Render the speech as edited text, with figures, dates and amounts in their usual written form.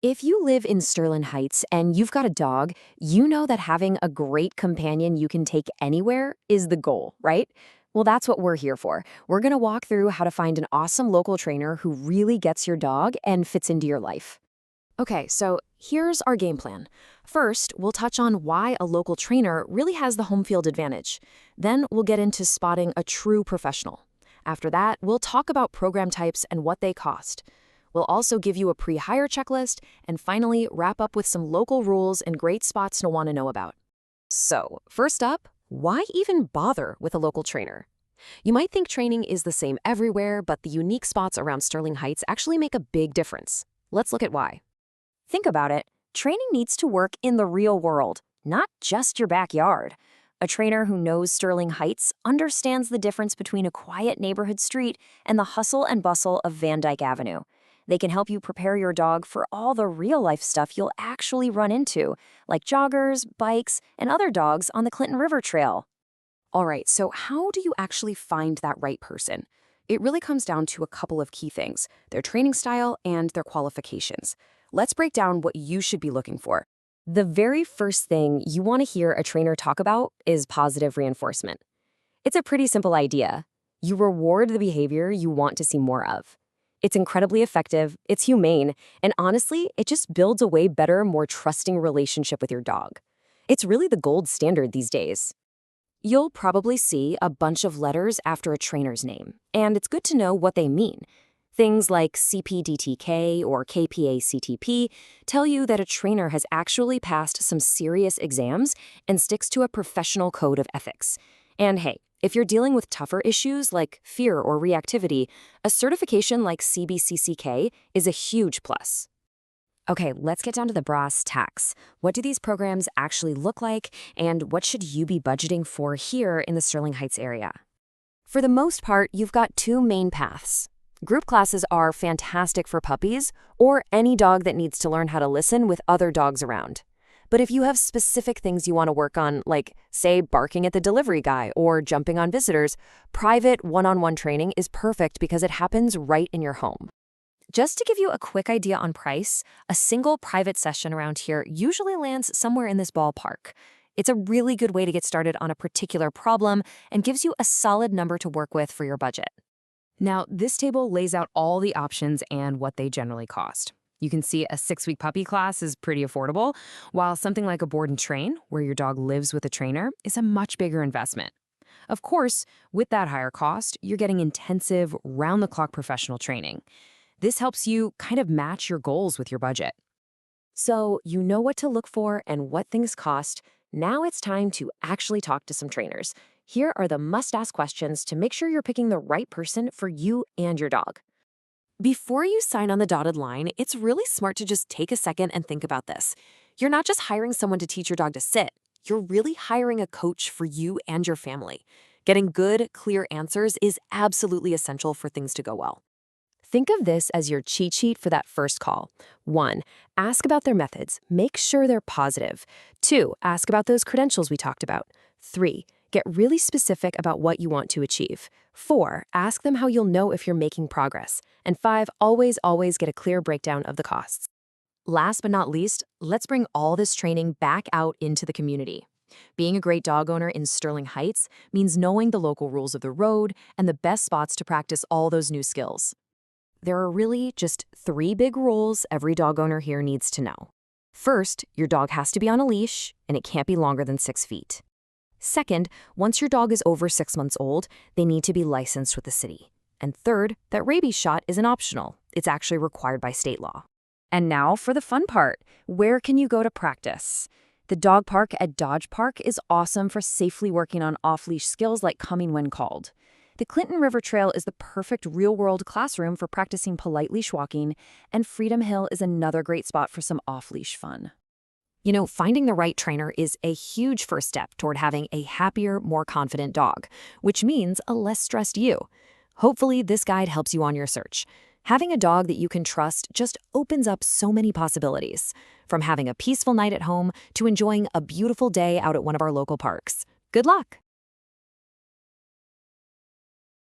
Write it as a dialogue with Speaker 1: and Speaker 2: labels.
Speaker 1: If you live in Sterling Heights and you've got a dog, you know that having a great companion you can take anywhere is the goal, right? Well, that's what we're here for. We're going to walk through how to find an awesome local trainer who really gets your dog and fits into your life. Okay, so here's our game plan. First, we'll touch on why a local trainer really has the home field advantage. Then we'll get into spotting a true professional. After that, we'll talk about program types and what they cost. We'll also give you a pre-hire checklist, and finally wrap up with some local rules and great spots to want to know about. So, first up, why even bother with a local trainer? You might think training is the same everywhere, but the unique spots around Sterling Heights actually make a big difference. Let's look at why. Think about it. Training needs to work in the real world, not just your backyard. A trainer who knows Sterling Heights understands the difference between a quiet neighborhood street and the hustle and bustle of Van Dyke Avenue. They can help you prepare your dog for all the real-life stuff you'll actually run into, like joggers, bikes, and other dogs on the Clinton River Trail. All right, so how do you actually find that right person? It really comes down to a couple of key things: their training style and their qualifications. Let's break down what you should be looking for. The very first thing you want to hear a trainer talk about is positive reinforcement. It's a pretty simple idea. You reward the behavior you want to see more of. It's incredibly effective, it's humane, and honestly, it just builds a way better, more trusting relationship with your dog. It's really the gold standard these days. You'll probably see a bunch of letters after a trainer's name, and it's good to know what they mean. Things like CPDTK or KPA-CTP tell you that a trainer has actually passed some serious exams and sticks to a professional code of ethics. And hey, if you're dealing with tougher issues like fear or reactivity, a certification like CBCCK is a huge plus. Okay, let's get down to the brass tacks. What do these programs actually look like, and what should you be budgeting for here in the Sterling Heights area? For the most part, you've got two main paths. Group classes are fantastic for puppies or any dog that needs to learn how to listen with other dogs around. But if you have specific things you want to work on, like, say, barking at the delivery guy or jumping on visitors, private one-on-one training is perfect because it happens right in your home. Just to give you a quick idea on price, a single private session around here usually lands somewhere in this ballpark. It's a really good way to get started on a particular problem and gives you a solid number to work with for your budget. Now, this table lays out all the options and what they generally cost. You can see a 6-week puppy class is pretty affordable, while something like a board and train, where your dog lives with a trainer, is a much bigger investment. Of course, with that higher cost, you're getting intensive, round-the-clock professional training. This helps you kind of match your goals with your budget. So you know what to look for and what things cost. Now it's time to actually talk to some trainers. Here are the must-ask questions to make sure you're picking the right person for you and your dog. Before you sign on the dotted line, it's really smart to just take a second and think about this. You're not just hiring someone to teach your dog to sit. You're really hiring a coach for you and your family. Getting good, clear answers is absolutely essential for things to go well. Think of this as your cheat sheet for that first call. 1. Ask about their methods. Make sure they're positive. 2. Ask about those credentials we talked about. 3. Get really specific about what you want to achieve. 4. Ask them how you'll know if you're making progress. And 5. Always get a clear breakdown of the costs. Last but not least, let's bring all this training back out into the community. Being a great dog owner in Sterling Heights means knowing the local rules of the road and the best spots to practice all those new skills. There are really just 3 big rules every dog owner here needs to know. First, your dog has to be on a leash, and it can't be longer than 6 feet. Second, once your dog is over 6 months old, they need to be licensed with the city. And third, that rabies shot isn't optional. It's actually required by state law. And now for the fun part. Where can you go to practice? The dog park at Dodge Park is awesome for safely working on off-leash skills like coming when called. The Clinton River Trail is the perfect real-world classroom for practicing polite leash walking, and Freedom Hill is another great spot for some off-leash fun. You know, finding the right trainer is a huge first step toward having a happier, more confident dog, which means a less stressed you. Hopefully, this guide helps you on your search. Having a dog that you can trust just opens up so many possibilities, from having a peaceful night at home to enjoying a beautiful day out at one of our local parks. Good luck!